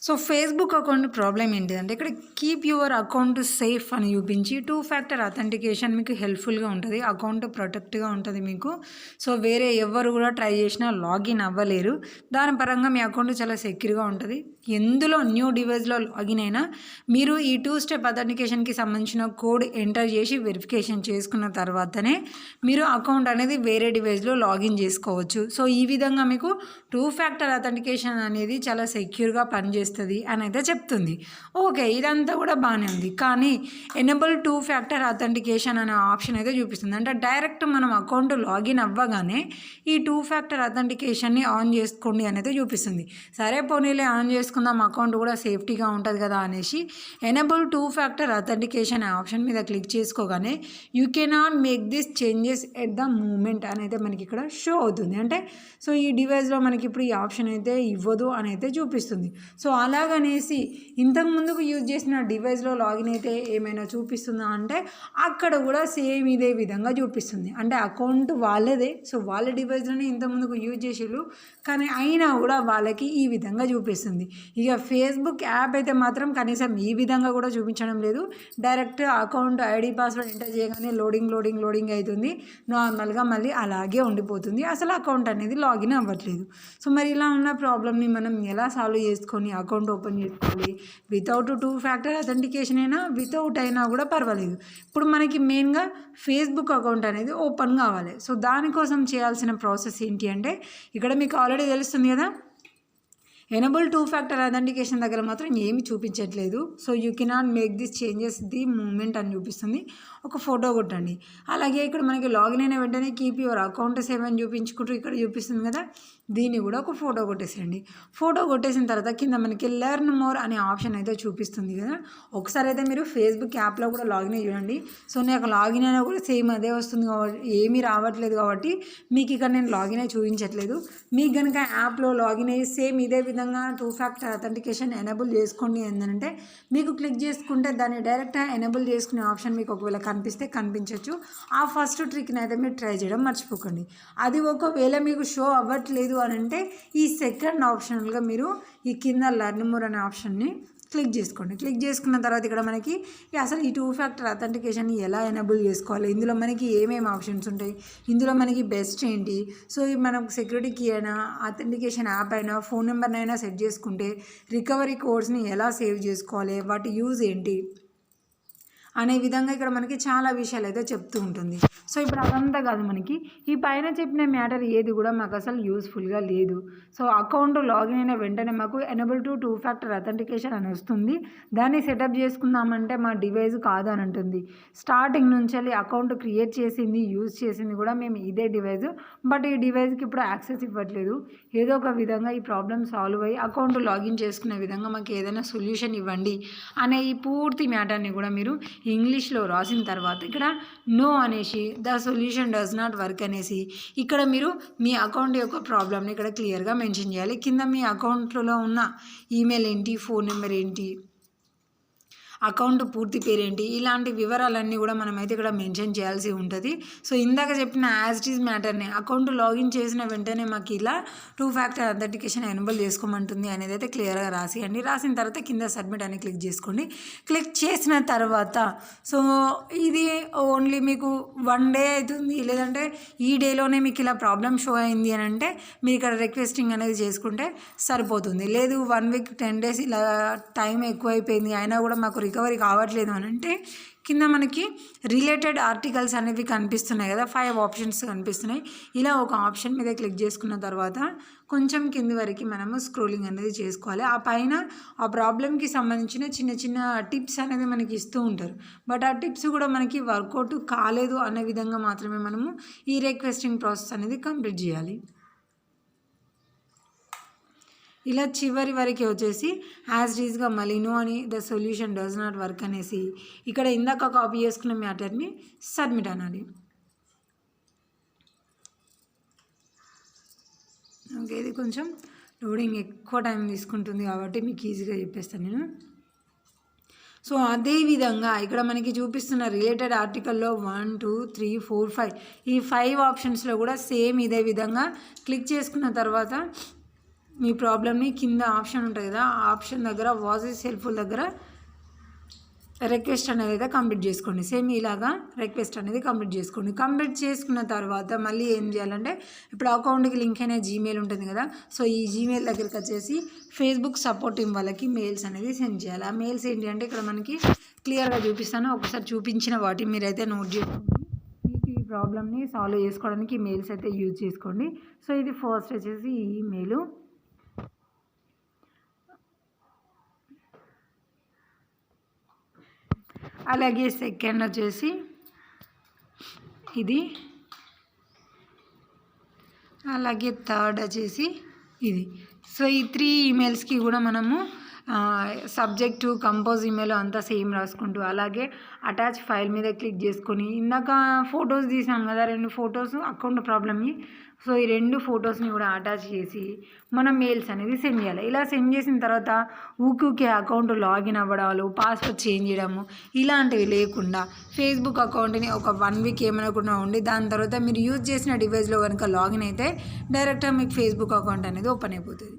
So Facebook account problem ఏంటిదంటే ఇక్కడ keep your account safe అని చూపించి 2 ఫ్యాక్టర్ అథెంటికేషన్ మీకు హెల్ప్‌ఫుల్‌గా ఉంటది. అకౌంట్ ప్రొటెక్ట్‌గా ఉంటది మీకు. సో వేరే ఎవ్వరు కూడా ట్రై చేసినా లాగిన్ అవ్వలేరు. దాని పరంగా మీ అకౌంట్ చాలా సెక్యూర్‌గా ఉంటది. ఎందులో న్యూ డివైస్‌లో లాగిన్ అయినా మీరు ఈ 2 స్టెప్ అథెంటికేషన్‌కి సంబంధించిన కోడ్ ఎంటర్ చేసి వెరిఫికేషన్ చేసుకున్న తర్వాతనే మీరు అకౌంట్ అనేది వేరే డివైస్‌లో లాగిన్ చేసుకోవచ్చు. సో ఈ విధంగా మీకు 2 ఫ్యాక్టర్ అథెంటికేషన్ అనేది చాలా సెక్యూర్‌గా పనిచేస్తది అని అయితే చెప్తుంది. ఓకే. ఇదంతా కూడా బానే ఉంది. కానీ ఎనేబుల్ 2 ఫ్యాక్టర్ అథెంటికేషన్ అనే ఆప్షన్ అయితే చూపిస్తుంది. అంటే డైరెక్ట్ మనం అకౌంట్ లాగిన్ అవ్వగానే ఈ 2 ఫ్యాక్టర్ అథెంటికేషన్‌ని ఆన్ చేసుకోండి అని అయితే చూపిస్తుంది. సరే పోనీలే ఆన్ చేసుకుందాం అకౌంట్ కూడా సేఫ్టీగా ఉంటది కదా అనేసి ఎనేబుల్ 2 ఫ్యాక్టర్ అథెంటికేషన్ అనే ఆప్షన్ మీద క్లిక్ చేసుకోగానే you cannot make this changes at the moment అని అయితే మనకి ఇక్కడ షో అవుతుంది. అంటే సో ఈ డివైస్‌లో మనకి ఇప్పుడు ఈ ఆప్షన్ అయితే ఇవ్వదు అని అయితే చూపిస్తుంది. సో అలాగనేసి ఇంతకు ముందుకు యూజ్ చేసిన డివైస్‌లో లాగిన్ అయితే ఏమైనా చూపిస్తుందా అంటే అక్కడ కూడా సేమ్ ఇదే విధంగా చూపిస్తుంది. అంటే అకౌంట్ వాళ్ళదే. సో వాళ్ళ డివైస్‌లోనే ఇంతకు ముందుకు యూజ్ చేసిర్రు. కానీ అయినా కూడా వాళ్ళకి ఈ విధంగా చూపిస్తుంది. ఇక ఫేస్‌బుక్ యాప్ అయితే మాత్రం కనీసం ఈ విధంగా కూడా చూపించడం లేదు. Direct account ID password enter చేయగానే లోడింగ్ అవుతుంది. నార్మల్‌గా మళ్ళీ అలాగే ఉండిపోతుంది. అసలు అకౌంట్ అనేది లాగిన్ అవ్వట్లేదు. సో మరి ఇలా ఉన్న ప్రాబ్లమ్‌ని మనం ఎలా సాల్వ్ చేసుకొని అకౌంట్ ఓపెన్ చేసుకోవాలి? వితౌట్ 2 ఫ్యాక్టర్ అథెంటికేషన్ అయినా వితౌట్ అయినా కూడా పర్వాలేదు. ఇప్పుడు మనకి మెయిన్‌గా ఫేస్‌బుక్ అకౌంట్ అనేది ఓపెన్ కావాలి. సో దానికోసం చేయాల్సిన ప్రాసెస్ ఏంటి అంటే ఇక్కడ మీకు ఆల్రెడీ తెలుస్తుంది కదా. ఎనేబుల్ 2 ఫ్యాక్టర్ అథెంటికేషన్ దగ్గర మాత్రం ఏమి చూపించట్లేదు. So you cannot make this changes the moment అని చూపిస్తుంది. ఒక ఫోటో కొట్టండి. అలాగే ఇక్కడ మనకి లాగిన్ అయిన వెంటనే కీప్ యువర్ అకౌంట్ సేవ్ అని చూపించుకుంటూ ఇక్కడ చూపిస్తుంది కదా. దీన్ని కూడా ఒక ఫోటో కొట్టేసేయండి. ఫోటో కొట్టేసిన తర్వాత కింద మనకి లెర్న్ మోర్ అనే ఆప్షన్ అయితే చూపిస్తుంది కదా. ఒకసారి అయితే మీరు ఫేస్‌బుక్ యాప్లో కూడా లాగిన్ అయ్యి చూడండి. సో నాకు లాగిన్ అయినా కూడా సేమ్ అదే వస్తుంది కాబట్టి ఏమీ రావట్లేదు కాబట్టి మీకు ఇక్కడ నేను లాగిన్ అయ్యి చూపించట్లేదు. మీకు కనుక యాప్లో లాగిన్ అయ్యి సేమ్ ఇదే విధంగా 2 ఫ్యాక్టర్ అథెంటికేషన్ ఎనేబుల్ చేసుకోండి ఏంటంటే మీకు క్లిక్ చేసుకుంటే దాన్ని డైరెక్ట్గా ఎనేబుల్ చేసుకునే ఆప్షన్ మీకు ఒకవేళ కనిపిస్తే కనిపించవచ్చు. ఆ ఫస్ట్ ట్రిక్ని అయితే మీరు ట్రై చేయడం మర్చిపోకండి. అది ఒకవేళ మీకు షో అవ్వట్లేదు అని అంటే ఈ సెకండ్ ఆప్షనల్గా మీరు ఈ కింద లెర్న్ మోర్ అనే ఆప్షన్ని క్లిక్ చేసుకోండి. క్లిక్ చేసుకున్న తర్వాత ఇక్కడ మనకి అసలు ఈ 2 ఫ్యాక్టర్ అథెంటికేషన్ని ఎలా ఎనేబుల్ చేసుకోవాలి, ఇందులో మనకి ఏమేమి ఆప్షన్స్ ఉంటాయి, ఇందులో మనకి బెస్ట్ ఏంటి, సో మనకు సెక్యూరిటీ కీ అయినా అథెంటికేషన్ యాప్ అయినా ఫోన్ నెంబర్నైనా సెట్ చేసుకుంటే రికవరీ కోడ్స్ని ఎలా సేవ్ చేసుకోవాలి, వాటి యూజ్ ఏంటి అనే విధంగా ఇక్కడ మనకి చాలా విషయాలు అయితే చెప్తూ ఉంటుంది. సో ఇప్పుడు అదంతా కాదు, మనకి ఈ పైన చెప్పిన మ్యాటర్ ఏది కూడా మాకు అసలు యూస్ఫుల్గా లేదు. సో అకౌంట్ లాగిన్ అయిన వెంటనే మాకు ఎనేబుల్ టు 2 ఫ్యాక్టర్ అథెంటికేషన్ అని వస్తుంది. దాన్ని సెటప్ చేసుకుందామంటే మా డివైస్ కాదు అని అంటుంది. స్టార్టింగ్ నుంచి అకౌంట్ క్రియేట్ చేసింది యూజ్ చేసింది కూడా మేము ఇదే డివైస్, బట్ ఈ డివైస్కి ఇప్పుడు యాక్సెస్ ఇవ్వట్లేదు. ఏదో ఒక విధంగా ఈ ప్రాబ్లమ్ సాల్వ్ అయ్యి అకౌంట్ లాగిన్ చేసుకునే విధంగా మాకు ఏదైనా సొల్యూషన్ ఇవ్వండి అనే ఈ పూర్తి మ్యాటర్ని కూడా మీరు ఇంగ్లీష్లో రాసిన తర్వాత ఇక్కడ నో అనేసి the solution does not work అనేసి ఇక్కడ మీరు మీ అకౌంట్ యొక్క ప్రాబ్లమ్ని ఇక్కడ క్లియర్గా మెన్షన్ చేయాలి. కింద మీ అకౌంట్లో ఉన్న ఈమెయిల్ ఏంటి, ఫోన్ నెంబర్ ఏంటి, అకౌంట్ పూర్తి పేరేంటి, ఇలాంటి వివరాలన్నీ కూడా మనమైతే ఇక్కడ మెన్షన్ చేయాల్సి ఉంటుంది. సో ఇందాక చెప్పిన యాజ్ ఇట్ ఈజ్ మ్యాటర్ని అకౌంట్ లాగిన్ చేసిన వెంటనే మాకు ఇలా 2 ఫ్యాక్టర్ అథెంటికేషన్ ఎనేబుల్ చేసుకోమంటుంది అనేది అయితే క్లియర్గా రాసియండి. రాసిన తర్వాత కింద సబ్మిట్ అని క్లిక్ చేసుకోండి. క్లిక్ చేసిన తర్వాత సో ఇది ఓన్లీ మీకు 1 డే అవుతుంది, లేదంటే ఈ డేలోనే మీకు ఇలా ప్రాబ్లమ్ షో అయింది అని అంటే మీరు ఇక్కడ రిక్వెస్టింగ్ అనేది చేసుకుంటే సరిపోతుంది. లేదు 1 వీక్ 10 డేస్ ఇలా టైం ఎక్కువైపోయింది అయినా కూడా మాకు రికవరీ కావట్లేదు అని అంటే కింద మనకి రిలేటెడ్ ఆర్టికల్స్ అనేవి కనిపిస్తున్నాయి కదా, 5 ఆప్షన్స్ కనిపిస్తున్నాయి. ఇలా ఒక ఆప్షన్ మీద క్లిక్ చేసుకున్న తర్వాత కొంచెం కింది వరకు మనము స్క్రోలింగ్ అనేది చేసుకోవాలి. ఆ పైన ఆ ప్రాబ్లమ్కి సంబంధించిన చిన్న చిన్న టిప్స్ అనేది మనకి ఇస్తూ ఉంటారు. బట్ ఆ టిప్స్ కూడా మనకి వర్కౌట్ కాలేదు అనే విధంగా మాత్రమే మనము ఈ రిక్వెస్టింగ్ ప్రాసెస్ అనేది కంప్లీట్ చేయాలి. ఇలా చివరి వరకు వచ్చేసి యాజ్ ఈజ్గా మళ్ళీ నో అని the solution does not work అనేసి ఇక్కడ ఇందాక కాపీ చేసుకున్న మ్యాటర్ని సబ్మిట్ అనాలి. ఓకే, ఇది కొంచెం లోడింగ్ ఎక్కువ టైం తీసుకుంటుంది కాబట్టి మీకు ఈజీగా చెప్పేస్తాను నేను. సో అదేవిధంగా ఇక్కడ మనకి చూపిస్తున్న రిలేటెడ్ ఆర్టికల్లో 1 2 3 4 5 ఈ 5 ఆప్షన్స్లో కూడా సేమ్ ఇదే విధంగా క్లిక్ చేసుకున్న తర్వాత మీ ప్రాబ్లమ్ని కింద ఆప్షన్ ఉంటుంది కదా, ఆ ఆప్షన్ దగ్గర వాజ్ ఈజ్ హెల్ప్ఫుల్ దగ్గర రిక్వెస్ట్ అనేది అయితే కంప్లీట్ చేసుకోండి. సేమ్ ఇలాగా రిక్వెస్ట్ అనేది కంప్లీట్ చేసుకోండి. కంప్లీట్ చేసుకున్న తర్వాత మళ్ళీ ఏం చేయాలంటే, ఇప్పుడు అకౌంట్కి లింక్ అయిన జీమెయిల్ ఉంటుంది కదా, సో ఈ జీమెయిల్ దగ్గరికి వచ్చేసి ఫేస్బుక్ సపోర్ట్ టీమ్ వాళ్ళకి మెయిల్స్ అనేది సెండ్ చేయాలి. ఆ మెయిల్స్ ఏంటి అంటే ఇక్కడ మనకి క్లియర్గా చూపిస్తాను, ఒకసారి చూపించిన వాటిని మీరైతే నోట్ చేసుకోండి. మీకు ఈ ప్రాబ్లమ్ని సాల్వ్ చేసుకోవడానికి ఈ మెయిల్స్ అయితే యూజ్ చేసుకోండి. సో ఇది ఫస్ట్ వచ్చేసి ఈ ఈమెయిల్, అలాగే సెకండ్ వచ్చేసి ఇది, అలాగే థర్డ్ వచ్చేసి ఇది. సో ఈ 3 ఈమెయిల్స్కి కూడా మనము సబ్జెక్టు కంపోజ్ ఈమెయిల్ అంతా సేమ్ రాసుకుంటూ, అలాగే అటాచ్ ఫైల్ మీద క్లిక్ చేసుకొని, ఇందాక ఫొటోస్ తీసాం కదా 2 ఫొటోస్ అకౌంట్ ప్రాబ్లమ్ని, సో ఈ 2 ఫొటోస్ని కూడా అటాచ్ చేసి మనం మెయిల్స్ అనేది సెండ్ చేయాలి. ఇలా సెండ్ చేసిన తర్వాత ఊకే అకౌంట్ లాగిన్ అవ్వడాలు, పాస్వర్డ్ చేంజ్ చేయడము ఇలాంటివి లేకుండా ఫేస్బుక్ అకౌంట్ని ఒక 1 వీక్ ఏమనకుండా ఉండి, దాని తర్వాత మీరు యూజ్ చేసిన డివైస్లో కనుక లాగిన్ అయితే డైరెక్ట్గా మీకు ఫేస్బుక్ అకౌంట్ అనేది ఓపెన్ అయిపోతుంది.